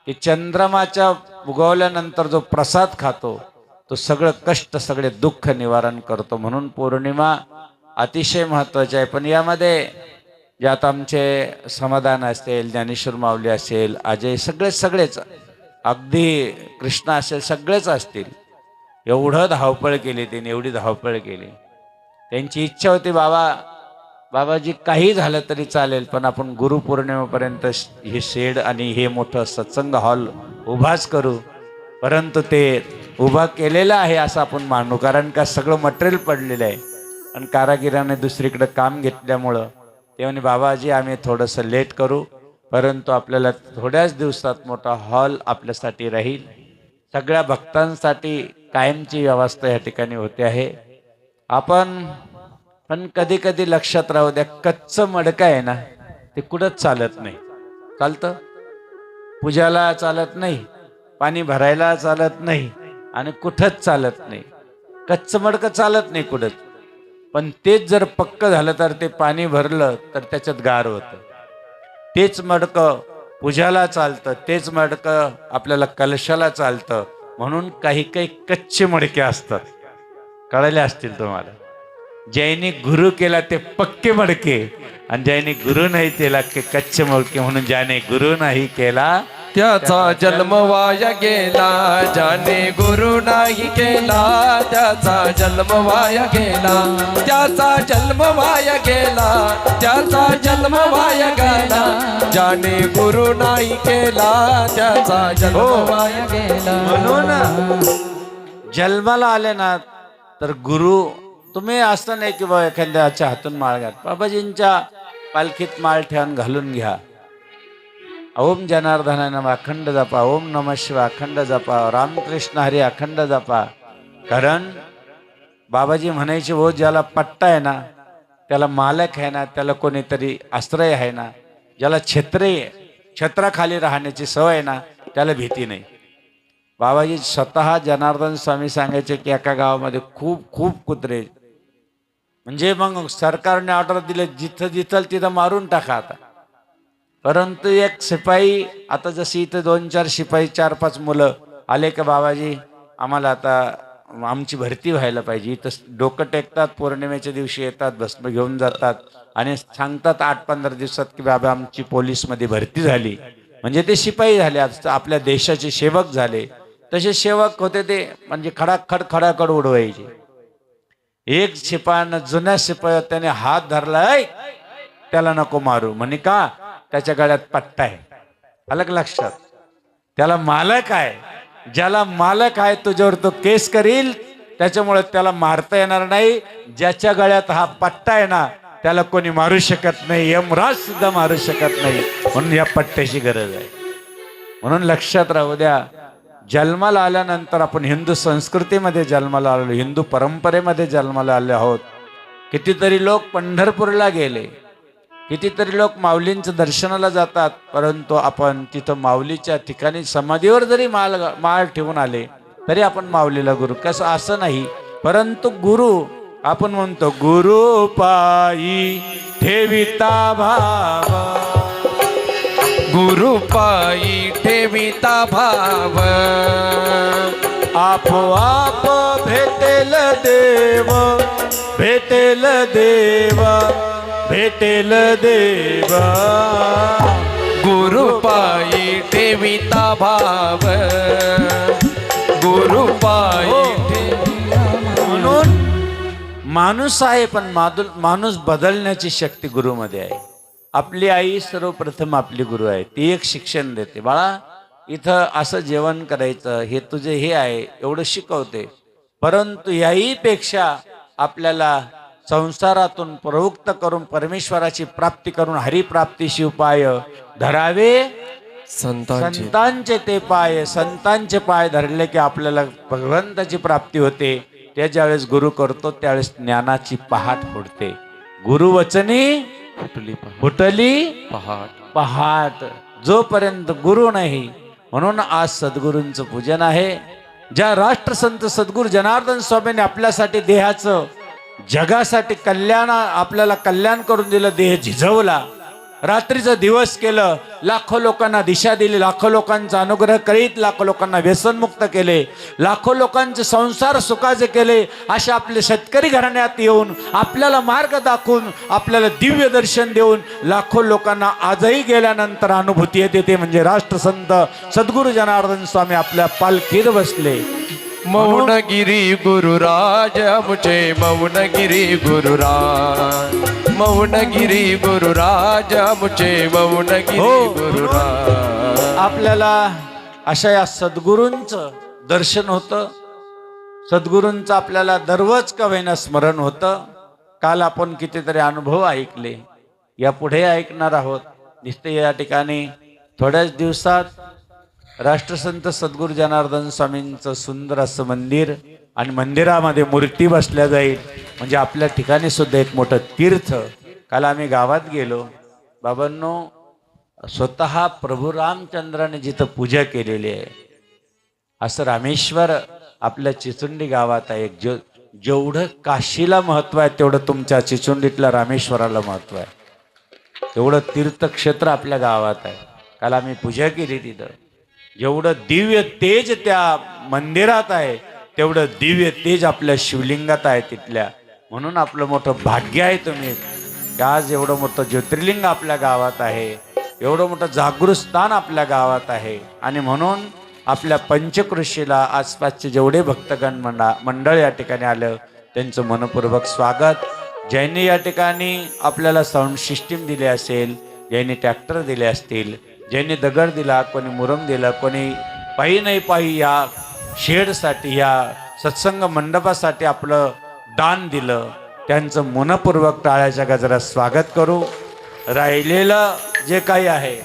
की चंद्रमाच्या उगवल्यानंतर जो प्रसाद खातो तो सगळं कष्ट, सगळे दुःख निवारण करतो. म्हणून पौर्णिमा अतिशय महत्त्वाची आहे. पण यामध्ये जे आता आमचे समाधान असेल, ज्ञानेश्वर माऊली असेल, अजय, सगळेच अगदी कृष्णा असेल, सगळेच असतील. एवढं धावपळ केली त्यांनी, एवढी धावपळ केली. त्यांची इच्छा होती, बाबाजी काही झालं तरी चालेल, पण आपण गुरुपौर्णिमेपर्यंत हे शेड आणि हे मोठं सत्संग हॉल उभाच करू. परंतु ते उभा केलेलं आहे असं आपण मानू, कारण का सगळं मटेरियल पडलेलं आहे. आणि कारागिराने दुसरीकडे काम घेतल्यामुळं ते म्हणे, बाबाजी आम्ही थोडंसं लेट करू, परंतु आपल्याला थोड्याच दिवसात मोठा हॉल आपल्यासाठी राहील. सगळ्या भक्तांसाठी कायमची व्यवस्था या ठिकाणी होते आहे. पण कधी कधी लक्षात राहू द्या, कच्चं मडकं आहे ना, ते कुठंच चालत नाही. चालतं, पूजाला चालत नाही, पाणी भरायला चालत नाही, आणि कुठंच चालत नाही. कच्चं मडकं चालत नाही कुठंच. पण तेच जर पक्क झालं तर ते पाणी भरलं तर त्याच्यात गार होतं. तेच मडकं पूजाला चालतं, तेच मडकं आपल्याला कलशाला चालतं. म्हणून काही काही कच्चे मडके असतात, कळले असतील तुम्हाला. ज्याने गुरु केला ते पक्के मडके, आणि ज्याने गुरु नाही केला ते कच्चे मडके. म्हणून ज्याने गुरु नाही केला त्याचा जन्म वाया गेला, ज्याने गुरु नाही केला त्याचा जन्म वाया गेला, त्याचा जन्म वाया गेला, त्याचा जन्म वाया गेला, ज्याने गुरु नाही केला त्याचा जन्म वाया गेला. म्हणून जन्माला आले ना तर गुरु, तुम्ही असं नाही की बा एखाद्याच्या हातून माळ घ्या, बाबाजींच्या पालखीत माळ ठेवून घालून घ्या. ओम जनार्दनाय नमः अखंड जपा, ओम नमः शिवाय अखंड जपा, रामकृष्ण हरी अखंड जपा. कारण बाबाजी म्हणायचे, वो ज्याला पट्टा आहे ना, त्याला मालक आहे ना, त्याला कोणीतरी आश्रय आहे ना, ज्याला छत्राखाली राहण्याची सवय आहे ना, त्याला भीती नाही. बाबाजी स्वतः जनार्दन स्वामी सांगायचे की एका गावामध्ये खूप खूप कुत्रे, म्हणजे मग सरकारने ऑर्डर दिले जिथं जिथं तिथं मारून टाका आता. परंतु एक शिपाई, आता जशी इथं 2-4 शिपाई, 4-5 मुलं आले का बाबाजी आम्हाला आता आमची भरती व्हायला पाहिजे, इथं डोकं टेकतात, पौर्णिमेच्या दिवशी येतात, भस्म घेऊन जातात आणि सांगतात 8-15 दिवसात की बाबा आमची पोलीसमध्ये भरती झाली. म्हणजे ते शिपाई झाले, आपल्या देशाचे सेवक झाले. तसे सेवक होते ते, म्हणजे खडाखड उडवायचे. एक शिपायानं, जुन्या शिपाया, त्याने हात धरलाय, त्याला नको मारू. म्हणे का? त्याच्या गळ्यात पट्टा आहे. अलग लक्षात, त्याला मालक आहे. ज्याला मालक आहे तुझ्यावर तो केस करील, त्याच्यामुळे त्याला मारता येणार नाही. ज्याच्या गळ्यात हा पट्टा आहे ना, त्याला कोणी मारू शकत नाही, यमराज सुद्धा मारू शकत नाही. म्हणून या पट्ट्याची गरज आहे. म्हणून लक्षात राहू द्या, जन्माला आल्यानंतर आपण हिंदू संस्कृतीमध्ये जन्माला आलो, हिंदू परंपरेमध्ये जन्माला आले आहोत. कितीतरी लोक पंढरपूरला गेले, कितीतरी लोक माऊलींचं दर्शनाला जातात, परंतु आपण तिथं माऊलीच्या ठिकाणी समाधीवर जरी माळ ठेवून आले तरी आपण माऊलीला गुरु कसं असं नाही. परंतु गुरु आपण म्हणतो, गुरु पायी ठेविता भाव, गुरु पायी ठेविता भाव, आपोआप भेटेल देव, भेटेल देव, भेटेल देवा. गुरु पायी ठेविता भाव, गुरु पायी म्हणून माणूस आहे पण माणूस बदलण्याची शक्ती गुरुमध्ये आहे. आपली आई सर्वप्रथम आपली गुरु आहे. ती एक शिक्षण देते, बाळा इथं असं जेवण करायचं, हे तुझे हे आहे, एवढं शिकवते. परंतु याही पेक्षा आपल्याला संसारातून प्रवृत्त करून परमेश्वराची प्राप्ती करून हरिप्राप्तीशी उपाय धरावे संतांची. संतांचे ते पाय. संतांचे पाय धरले की आपल्याला भगवंताची प्राप्ती होते. त्या ज्यावेळेस गुरु करतो त्यावेळेस ज्ञानाची पहाट फुटते. गुरुवचनी फुटली पहाट. जोपर्यंत गुरु नाही, म्हणून आज सद्गुरूंचं पूजन आहे. ज्या राष्ट्रसंत सद्गुरू जनार्दन स्वामींनी आपल्यासाठी देहाचं जगासाठी कल्याण, आपल्याला कल्याण करून दिलं, देह झिजवला, रात्रीचा दिवस केलं, लाखो लोकांना दिशा दिली, लाखो लोकांचा अनुग्रह करीत लाखो लोकांना व्यसनमुक्त केले, लाखो लोकांचे संसार सुखाचे केले. अशा आपले शेतकरी घराण्यात येऊन आपल्याला मार्ग दाखवून आपल्याला दिव्य दर्शन देऊन लाखो लोकांना आजही गेल्यानंतर अनुभूती येते. ते म्हणजे राष्ट्रसंत सद्गुरू जनार्दन स्वामी आपल्या पालखीत बसले. मौनगिरी गुरुराज मुझे, मौनगिरी गुरुराज, मौनगिरी गुरुराज मुझे, मौनगिरी गुरुराज. आपल्याला अशा या सद्गुरूंचं दर्शन होतं, सद्गुरूंचं आपल्याला दररोज का होईना स्मरण होतं. काल आपण कितीतरी अनुभव ऐकले, यापुढे ऐकणार आहोत. नुसते या ठिकाणी थोड्याच दिवसात राष्ट्रसंत सद्गुरू जनार्दन स्वामींचं सुंदर असं मंदिर आणि मंदिरामध्ये मूर्ती बसल्या जाईल. म्हणजे आपल्या ठिकाणी सुद्धा एक मोठं तीर्थ. काल आम्ही गावात गेलो, बाबांनो स्वतः प्रभू रामचंद्राने जिथं पूजा केलेली आहे असं रामेश्वर आपल्या चिचुंडी गावात आहे. जेवढं काशीला महत्व आहे तेवढं तुमच्या चिचुंडीतल्या रामेश्वराला महत्व आहे. एवढं तीर्थक्षेत्र आपल्या गावात आहे. काल आम्ही पूजा केली तिथं. जेवढं दिव्य तेज त्या मंदिरात आहे तेवढं दिव्य तेज आपल्या शिवलिंगात आहे तिथल्या. म्हणून आपलं मोठं भाग्य आहे तुम्ही की आज एवढं मोठं ज्योतिर्लिंग आपल्या गावात आहे, एवढं मोठं जागृत स्थान आपल्या गावात आहे. आणि म्हणून आपल्या पंचकृषीला आसपासचे जेवढे भक्तगण मंडळ या ठिकाणी आलं त्यांचं मनपूर्वक स्वागत. ज्यांनी या ठिकाणी आपल्याला साऊंड सिस्टीम दिली असेल, ज्यांनी ट्रॅक्टर दिले असतील, ज्यांनी दगड दिला, कोणी मुरम दिला, कोणी पायी नाही पायी या शेडसाठी या सत्संग मंडपासाठी आपलं दान दिलं, त्यांचं मनपूर्वक टाळ्याच्या गजरात स्वागत करू. राहिलेलं जे काही आहे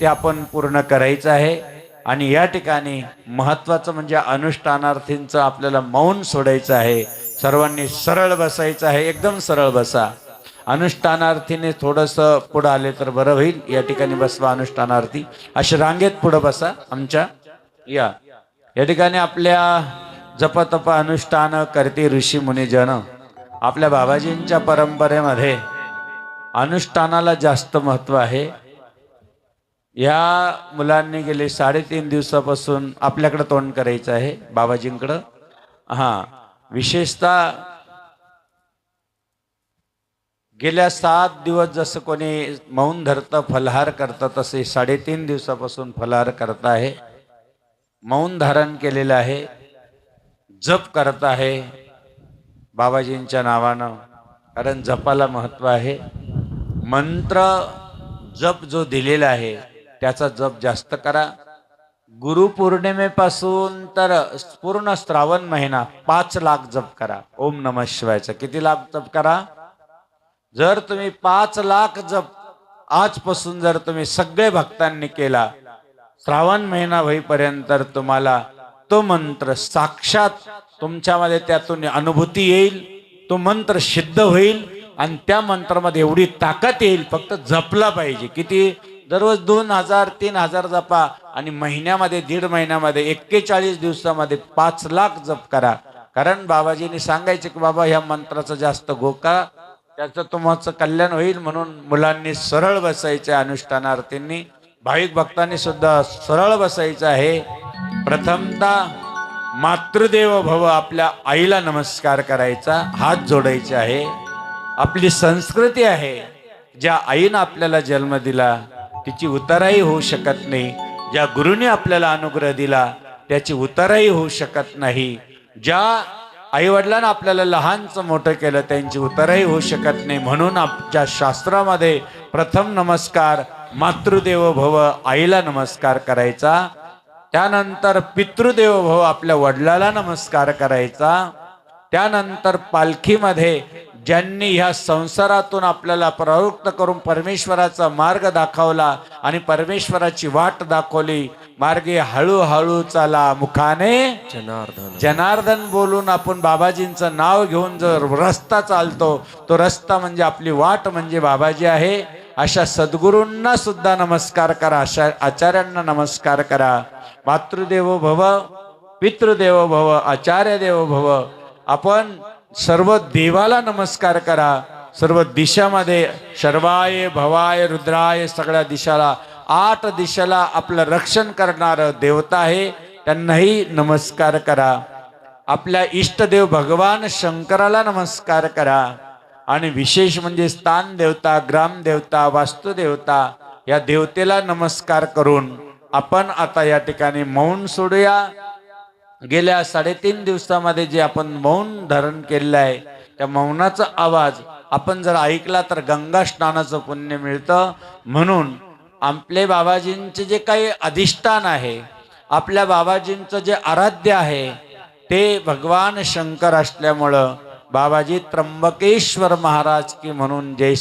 ते आपण पूर्ण करायचं आहे. आणि या ठिकाणी महत्त्वाचं म्हणजे अनुष्ठानार्थींचं आपल्याला मौन सोडायचं आहे. सर्वांनी सरळ बसायचं आहे, एकदम सरळ बसा. अनुष्ठानार्थीने थोडंसं पुढं आले तर बरं होईल. या ठिकाणी बसवा अनुष्ठानार्थी, अशा रांगेत पुढं बसा आमच्या. या ठिकाणी आपल्या जपतप अनुष्ठान करते ऋषी मुनिजन. आपल्या बाबाजींच्या परंपरेमध्ये अनुष्ठानाला जास्त महत्व आहे. या मुलांनी गेले 3.5 दिवसापासून आपल्याकडं तोंड करायचं आहे बाबाजींकडं. विशेषतः गेल्या 7 दिवस जसं कोणी मौन धरतं, फलहार करतं, तसे 3.5 दिवसापासून फलहार करत आहे, मौन धारण केलेलं आहे, जप करत आहे बाबाजींच्या नावानं. कारण जपाला महत्व आहे. मंत्र जप जो दिलेला आहे त्याचा जप जास्त करा. गुरुपौर्णिमेपासून तर पूर्ण श्रावण महिना 5 लाख जप करा. ओम नमः शिवायचं. किती लाख जप करा? जर तुम्ही 5 लाख जप आजपासून जर तुम्ही सगळे भक्तांनी केला, श्रावण महिना होईपर्यंत तुम्हाला तो मंत्र साक्षात तुमच्यामध्ये त्यातून अनुभूती येईल, तो मंत्र सिद्ध होईल आणि त्या मंत्रामध्ये एवढी ताकद येईल. फक्त जपला पाहिजे. किती? दररोज 2000 3000 जपा आणि महिन्यामध्ये 1.5 महिन्यामध्ये 41 दिवसामध्ये 5 लाख जप करा. कारण बाबाजींनी सांगायचे की बाबा ह्या मंत्राचं जास्त गोका, त्याचं तुमचं कल्याण होईल. म्हणून मुलांनी सरळ बसायचं आहे. अनुष्ठानार्थींनी, भाविक भक्तांनी सुद्धा सरळ बसायचं आहे. प्रथमतः मातृदेव भव, आपल्या आईला नमस्कार करायचा, हात जोडायचे आहे. आपली संस्कृती आहे ज्या आईनं आपल्याला जन्म दिला तिची उतराई होऊ शकत नाही, ज्या गुरुने आपल्याला अनुग्रह दिला त्याची उतराई होऊ शकत नाही, ज्या आईवडिलांना आपल्याला लहानचं मोठं केलं त्यांची उतराई होऊ शकत नाही. म्हणून आमच्या शास्त्रामध्ये प्रथम नमस्कार मातृदेवो भव, आईला नमस्कार करायचा. त्यानंतर पितृदेवो भव, आपल्या वडिलाला नमस्कार करायचा. त्यानंतर पालखीमध्ये ज्यांनी ह्या संसारातून आपल्याला प्रवृत्त करून परमेश्वराचा मार्ग दाखवला आणि परमेश्वराची वाट दाखवली, मार्गे हळूहळू चाला मुखाने जनार्दन. जनार्दन बोलून आपण बाबाजींचं नाव घेऊन जर रस्ता चालतो, तो रस्ता म्हणजे आपली वाट म्हणजे बाबाजी आहे. अशा सद्गुरूंना सुद्धा नमस्कार करा, अशा आचार्यांना नमस्कार करा. मातृदेवो भव, पितृदेवो भव, आचार्य देवो भव. आपण सर्व देवाला नमस्कार करा. सर्व दिशामध्ये शर्वाय भवाय रुद्राय, सगळ्या दिशाला 8 दिशाला आपलं रक्षण करणारं देवता आहे, त्यांनाही नमस्कार करा. आपल्या इष्टदेव भगवान शंकराला नमस्कार करा. आणि विशेष म्हणजे स्थान देवता, ग्राम देवता, वास्तुदेवता या देवतेला नमस्कार करून आपण आता या ठिकाणी मौन सोडूया. गेल्या 3.5 दिवसामध्ये जे आपण मौन धारण केलेलं आहे त्या मौनाचा आवाज आपण जर ऐकला तर गंगा स्नानाचं पुण्य मिळतं. म्हणून आपले बाबाजींचे जे काही अधिष्ठान आहे, आपल्या बाबाजींचं जे आराध्य आहे ते भगवान शंकर असल्यामुळं बाबाजी त्र्यंबकेश्वर महाराज की म्हणून जे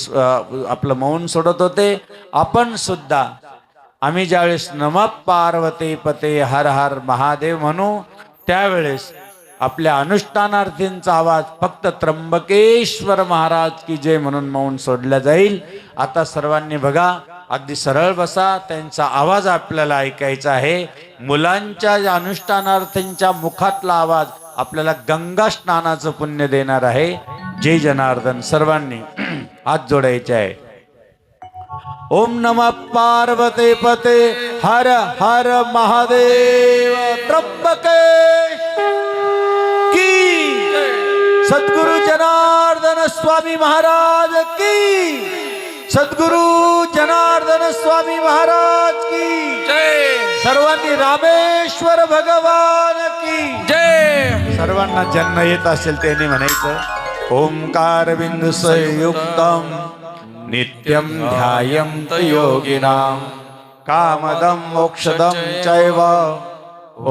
आपलं मौन सोडत होते, आपण सुद्धा आम्ही ज्यावेळेस नमः पार्वती पते हर हर महादेव म्हणू त्यावेळेस आपल्या अनुष्ठानार्थींचा आवाज फक्त त्र्यंबकेश्वर महाराज की जय म्हणून मौन सोडला जाईल. आता सर्वांनी बघा, अगदी सरळ बसा, त्यांचा आवाज आपल्याला ऐकायचा आहे. मुलांच्या अनुष्ठानार्थींच्या मुखातला आवाज आपल्याला गंगा स्नानाचं पुण्य देणार आहे. जय जनार्दन. सर्वांनी हात जोडायचे आहे. ओम नमः पार्वती पते हर हर महादेव. त्र्यंबकेश की सद्गुरु जनार्दन स्वामी महाराज की, सद्गुरु जनार्दन स्वामी महाराज की जय. सर्वांनी रामेश्वर भगवान की जय. सर्वांना ज्यांना येत असेल त्यांनी म्हणायचं ओंकार बिंदू संयुक्तम नित्यं ध्यायन्त योगिनां कामदं मोक्षदं चैव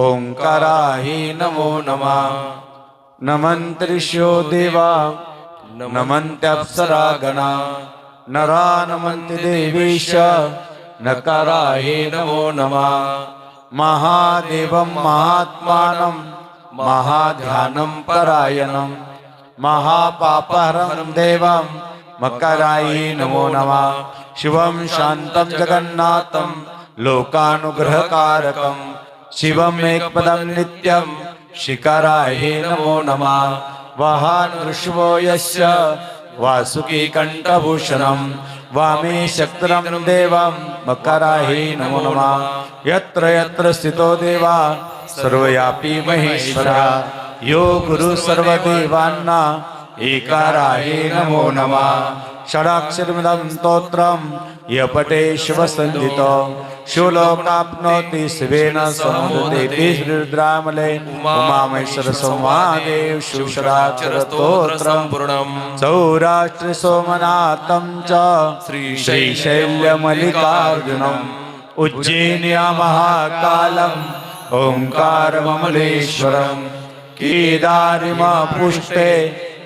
ओंकाराहि नमो नमः. नमन्त्रिष्यो देवा नमन्त्यप्सरा गणा नरा नमन्ति देवीश नकाराहि नमो नमः. महादेवं महात्मानं महाध्यानं परायणं महापापहरं देवं मकराय नमो नमः. शिवं शान्तं जगन्नाथं लोकानुग्रहकारकं शिवम् एकपदं नित्यं शिखराय नमो नमः. वाहनवृषभो यस्य वासुकी कंठभूषणं वामे शक्तिं देवं मकराय नमो नमः. यत्र यत्र स्थितो देवा सर्वव्यापी महेश्वरा यो गुरु सर्वदेवान्ना एकाराय नमो नमः. षडाक्षरमिदं स्तोत्रं यपटे शिवसन्धितो शिवलोकाप्नोति शिवेन समुदिते. रुद्रामले उमामहेश्वर संवादेव शिवषडाक्षरस्तोत्रं पूर्णं. सौराष्ट्र सोमनाथं च श्रीशैल्यमल्लिकार्जुनम् उज्जैन्या महाकालम् ओंकारममलेश्वरम् केदारिमा पुष्टे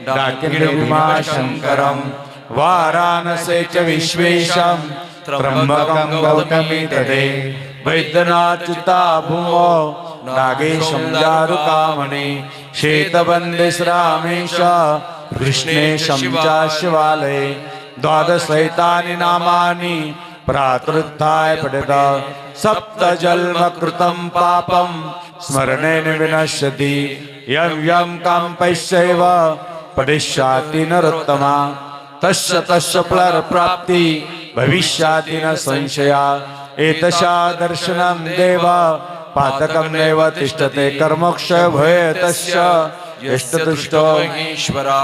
डाकिनीमा शङ्करम् वाराणसे च विश्वेशं त्र्यंबकं गौतमी तदे. वैद्यनाथचिता भूमो नागेशं दारुकामणि श्वेतवन्दे श्रामेश कृष्णेशं च शिवालये. द्वादशैतानि नामानि प्रातरुत्थाय पठित सप्त जन्म कृतं पापं स्मरणेन विनश्यति. यं यं कामपैश्चैव पठिष्याति नरोत्तमा तस्य तस्य फलप्राप्ति भविष्याति न संशया. एतशा दर्शनं देव पातकं नैव तिष्ठते कर्मोक्षय भये तस्य यस्य दृष्टो महेश्वरा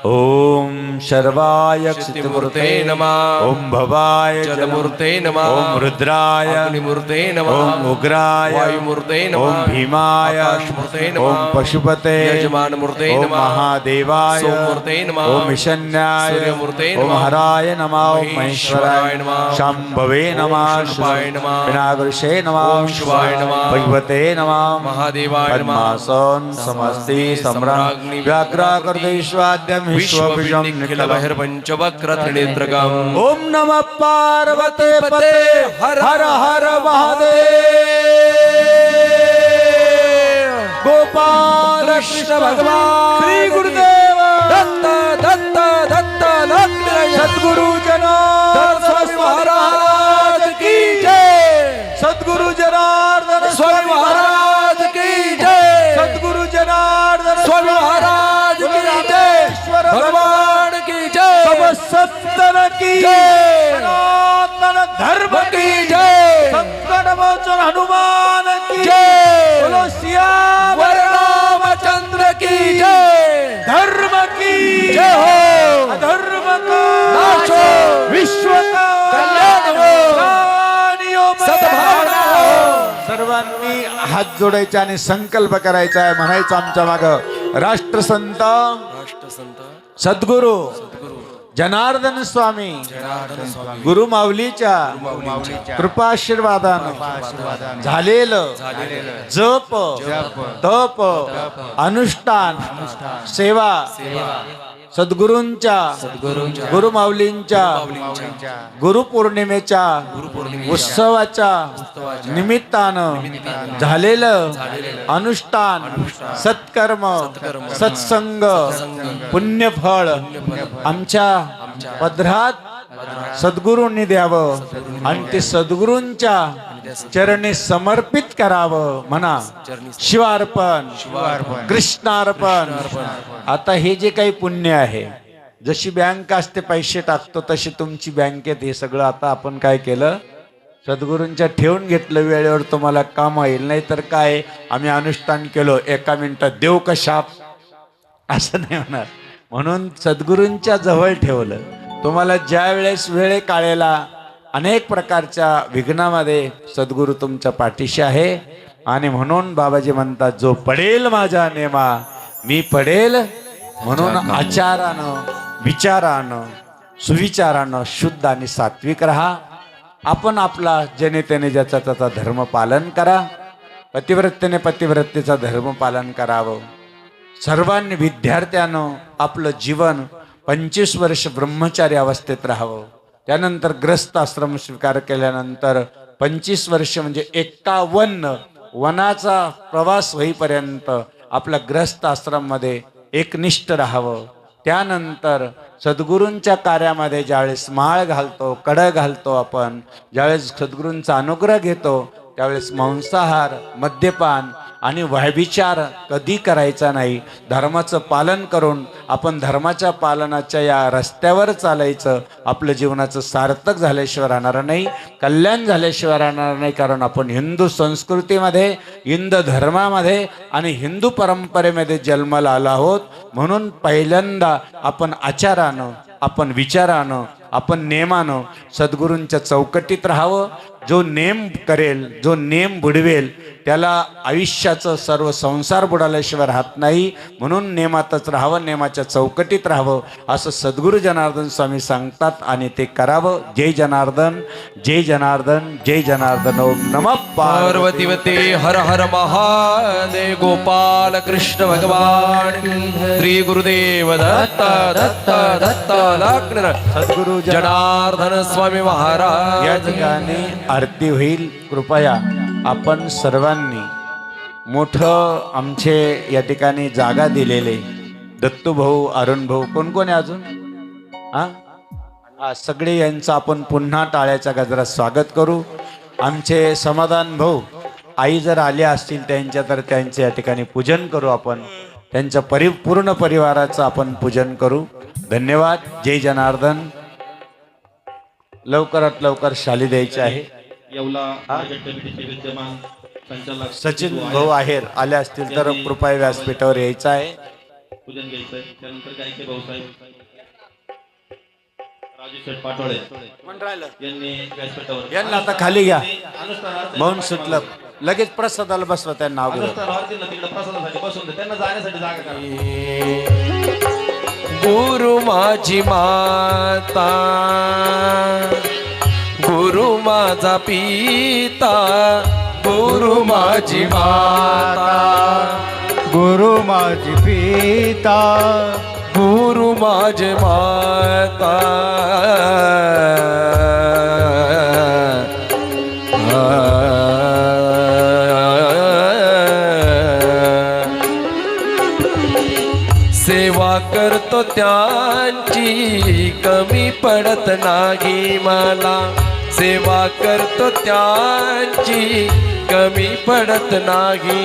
ओम शर्वाय क्षितिमूर्ते नमः ओम भवाय जलमूर्ते नमः ओम रुद्राय अग्निमूर्ते नमः ओम उग्राय वायुमूर्ते नमः ओम भीमाय आकाशमूर्ते नमः ओम पशुपते यजमानमूर्ते ओम नमः महादेवाय सोममूर्ते नमः ओम ईशान्याय सूर्यमूर्ते ओम नमः हराय नमः ओम महेश्वराय महेश्वराय नमः शांभवे नमः शंभवे नमः विनागुरुषे नमः ओम शिवाय नमः भगवते नमः महादेवाय नमः पद्मासन समस्ति सम्राग्नि व्याघ्राकृतेष्वाद्यं विश्वबीजं निखिल बहिर्पंचवक्र त्रिनेत्रकम् ओम नमः पार्वते पते हर हर महादेव गोपाल कृष्ण भगवान श्री गुरुदेव दत्त दत्त दत्त सद्गुरु जनार्दन महाराज की जय सद्गुरु जनार्दन स्वामी महाराज की जय सद्गुरु जनार्दन स्वामी महाराज की जय भगवान की जय सत्तर की जय सनातन धर्म की जय संकट मोचन हनुमान की जय बोलो सियावर रामचंद्र की जय धर्म की जय हो अधर्म का नाश हो विश्व का कल्याण हो प्राणियों में सद्भावना हो सर्वांनी हात जोडायचे आणि संकल्प करायचा आहे म्हणायचं आमच्या मागं राष्ट्रसंत सद्गुरु जनार्दन स्वामी गुरु माऊलीच्या कृपाशीर्वादानं झालेलं जप तप अनुष्ठान सेवा सद्गुरूंच्या गुरु माऊलींच्या गुरुपौर्णिमेच्या उत्सवाच्या निमित्तानं झालेलं अनुष्ठान सत्कर्म सत्संग पुण्यफळ आमच्या पदरात सद्गुरूंनी द्यावं आणि ते सद्गुरूंच्या चरणी समर्पित करावं म्हणा शिवार्पण कृष्णार्पण आता हे जे काही पुण्य आहे जशी बँक असते पैसे टाकतो तशी तुमची बँकेत हे सगळं आता आपण काय केलं सद्गुरूंच्या ठेवून घेतलं वेळेवर तुम्हाला काम येईल नाही तर काय आम्ही अनुष्ठान केलो एका मिनिटात देव का शाप असं नाही होणार म्हणून सद्गुरूंच्या जवळ ठेवलं तुम्हाला ज्या वेळेस वेळे काळेला अनेक प्रकारच्या विघ्नामध्ये सद्गुरू तुमच्या पाठीशी आहे आणि म्हणून बाबाजी म्हणतात जो पडेल माझ्या नेमा मी पडेल म्हणून आचारानं विचारानं सुविचारानं शुद्ध आणि सात्विक राहा आपण आपला जेणे त्याने ज्याचा त्याचा धर्म पालन करा पतिव्रतेने पतिव्रतेचा धर्म पालन करावं सर्वांनी विद्यार्थ्यानं आपलं जीवन 25 वर्ष ब्रह्मचारी अवस्थेत राहावं त्यानंतर ग्रस्त आश्रम स्वीकार केल्यानंतर 25 वर्ष म्हणजे 51 वनाचा प्रवास होईपर्यंत आपल्या ग्रस्त आश्रममध्ये एकनिष्ठ राहावं त्यानंतर सद्गुरूंच्या कार्यामध्ये ज्यावेळेस माळ घालतो कड घालतो आपण ज्यावेळेस सद्गुरूंचा अनुग्रह घेतो त्यावेळेस मांसाहार मद्यपान आणि व्यभिचार कधी करायचा नाही धर्माचं पालन करून आपण धर्माच्या पालनाच्या या रस्त्यावर चालायचं आपलं जीवनाचं सार्थक झाल्याशिवाय राहणार नाही कल्याण झाल्याशिवाय राहणार नाही कारण आपण हिंदू संस्कृतीमध्ये हिंदू धर्मामध्ये आणि हिंदू परंपरेमध्ये जन्माला आलो आहोत म्हणून पहिल्यांदा आपण आचारानं आपण विचारानं आपण नेमानं सद्गुरूंच्या चौकटीत राहावं जो नेम करेल जो नेम बुडवेल त्याला आयुष्याचं सर्व संसार बुडाल्याशिवाय राहत नाही म्हणून नेमातच राहावं नेमाच्या चौकटीत राहावं असं सद्गुरू जनार्दन स्वामी सांगतात आणि ते करावं जय जनार्दन जय जनार्दन जय जनार्दन ओम नमः पार्वतीवते हर हर महादेव गोपाल कृष्ण भगवान श्री गुरुदेव दत्त दत्त दत्त लक्ष्मण सद्गुरू जनार्दन स्वामी महाराज या ठिकाणी आरती होईल कृपया आपण सर्वांनी मोठं आमचे या ठिकाणी जागा दिलेले दत्तू भाऊ अरुण भाऊ कोण कोण आहे अजून हा सगळे यांचं आपण पुन्हा टाळ्याच्या गजरात स्वागत करू आमचे समाधान भाऊ आई जर आल्या असतील त्यांच्या तर त्यांचे या ठिकाणी पूजन करू आपण त्यांच्या पूर्ण परिवाराचं आपण पूजन करू धन्यवाद जय जनार्दन लवकरात लवकर शाली द्यायची आहे येवला मार्केट कमिटीचे विद्यमान संचालक सचिन भाऊ आहेर आले असतील तर कृपया व्यासपीठावर यायचं आहे पूजन घ्यायचंय. त्यानंतर गायके भाऊसाहेब राजू शेठ पाटोळे यांनी व्यासपीठावर यांना आता खाली घ्या. अनुष्ठानार्थी मौन सुटलं लगेच प्रसादाला बसवा त्यांना अगोदर. अनुष्ठानार्थींना तिकडे प्रसादासाठी बसून दे. त्यांना जाण्यासाठी जागा करा. गुरु माझी माता, गुरु माझा पिता, गुरु माझी माता, गुरु माझी पिता, गुरु माझे माता. सेवा करतो त्यांची कमी पडत नाही मला, सेवा करतो त्यांची कमी पडत नाही.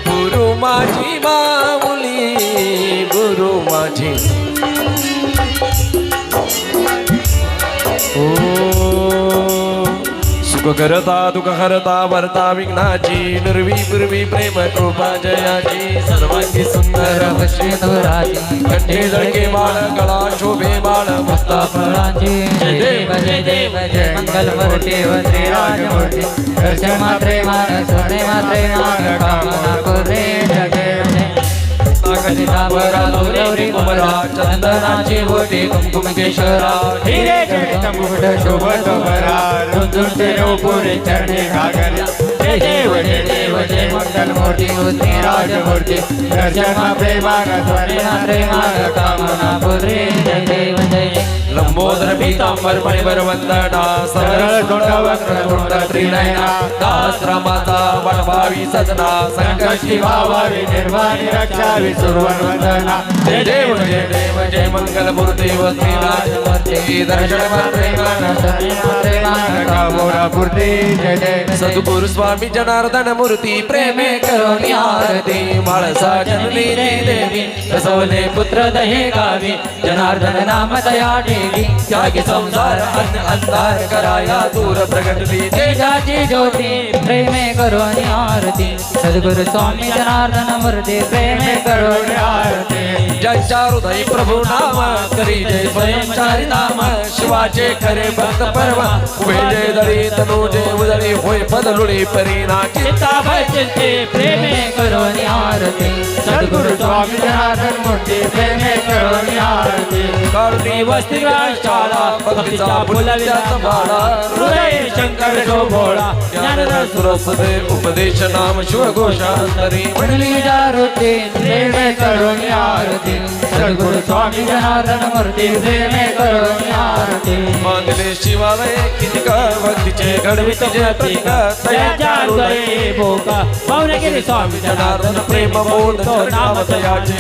गुरु माझी माऊली, गुरु माझी ओ सुख करता दुःख हरता भरता विघ्नाची, निर्वी पूर्वी प्रेम कृपा जयाची. सर्वांगी सुंदर श्रीधुराची कंठे जळके बाळ, गळा शोभे बाळ, मुक्ता फळांची. जय देव जय देव जय मंगल मूर्ती व श्रीराजमूर्ती. दर्शन मात्रे मान सोने मात्रे मान कामना पुरे. जय देव जय कलितांबरा गौरी कुमरा, चंदनाची बोटी कुंकुम केशरा. हिरे जडित मुकुट शोभत बरा, रुंदुंटे नूपुरे चरणे घागरा. जय देव जय मंगल मूर्ती उद्री राजमूर्ती. दर्शन प्रेमान स्वने प्रेमान कामना पुरे. जय देव जय लंबोदर पीतांबर मणिवर वंदना, सरळ तोंड वक्र तोंड त्रिनयना. दासरामाचा वटभावी सजना, संकष्टी भावावी निर्वाणी रक्षावी सुरवन वंदना. जय देव जय मंगल मूर्ती व श्रीराजमूर्ती. दर्शन प्रेमान प्रेमान कामना पुरे. जय देव सद्गुरु स्वामी जनार्दन मूर्ती, प्रेमे करोनी आरती. म्हाळसा जननी देवी, बसवले पुत्र दहे गावी. जनार्दन नाम दया देवी, त्यागी संसार अन्न अंधार कराया दूर प्रगटली. तेजाची ज्योती प्रेमे करोनी आरती. सद्गुरु स्वामी जनार्दन मूर्ती प्रेमे करोनी आरती. ज्यांच्या हृदय प्रभू नाम, करी जय स्वयंचारी नाम. शिवाचे खरे भक्त पर्व, उभे जय दळी तनुजे उदळी. होय पदलुळी परिणा चित्ता भजते प्रेमे करोनी आरती. सद्गुरु स्वामी जनार्दन मूर्ती प्रेमे करोनी आरती. कारुणी वस्ती शाळा, भक्तीचा फुलविल्याचा माळा. हृदय शंकर शोभोळा, ज्ञानरस रसदे उपदेश नाम शिवघोषांतरी. मंडली जागृती प्रेमे करोनी आरती. सद्गुरु स्वामी जनार्दन मूर्ती प्रेमे करोनी आरती. मानले शिवालय कितीक भक्तीचे घडवित जतिक. पावनगिरी स्वामी जनार्दन प्रेम बोध नाम तयाचे.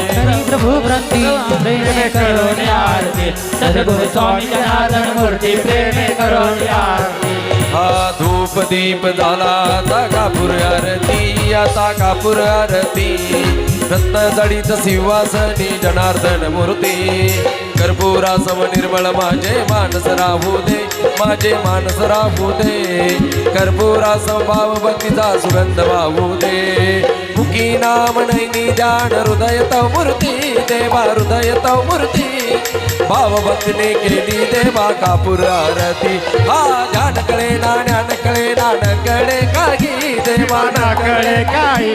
प्रभु भक्ती प्रेमे करोनी आरती. सद्गुरु स्वामी जनार्दन मूर्ती प्रेमे करोनी आरती. हा धूप दीप झाला आता कापूर आरती, आता कापूर आरती. रत्न जडित सिंहासनी जनार्दन मूर्ती. कर्पूरा सम निर्मळ माझे मानस राहू दे, माझे मानस राहू दे. कर्पूरा सम भाव भक्तीचा सुगंध वाहू दे. मुखी नाम नैनी ध्यान हृदय तव मूर्ती. देवा हृदय तव मूर्ती. भाव भक्तीने केली देवा कापूर आरती. हा ध्यान कळे ना ज्ञान कळे नानकडे काही. देवा नाकडे काही.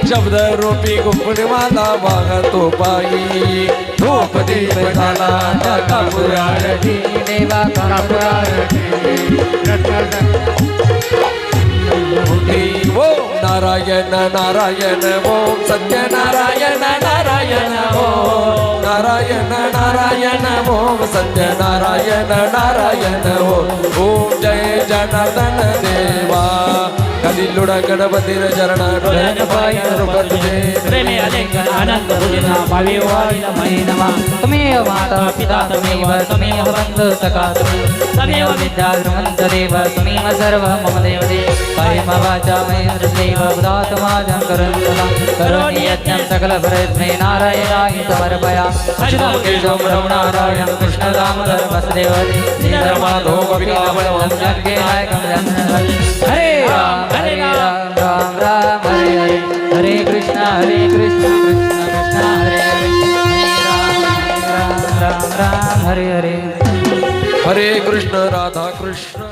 शब्द रूपी गुंफून माझा वाहतो पायी. धूप दीप झाला आता कापूर आरती. देवा कापूर आरती. ओम नारायण नारायण ओम सत्यनारायण नारायण ओम नारायण नारायण ओम सत्यनारायण नारायण ओम. ओम जय जनार्दन देवा. कलिलुड गणपतीर चरण तुझे प्रेमे अलेंगन आनंद भुजना भावी वाळीला मयी नमः. त्वमेव माता पिता त्वमेव त्वमेव बन्धु सखा त्वमेव विद्या ध्रुवन्त देव त्वमेव सर्व मम देव देव. कायेन वाचा महेन्द्रदेव उदात्माजं करुणा. करोमि यज्ञं सकलप्रयत्ने नारायणाय समर्पया. अच्युतं केशवं रमणारायणं कृष्ण दामोदर वासुदेव. श्रीधर्माधो गोपिकावलं जगगे नायकं जगन्नाथ. हरे राम राम राम हरे हरे. हरे कृष्ण कृष्ण कृष्ण हरे कृष्ण राधा कृष्ण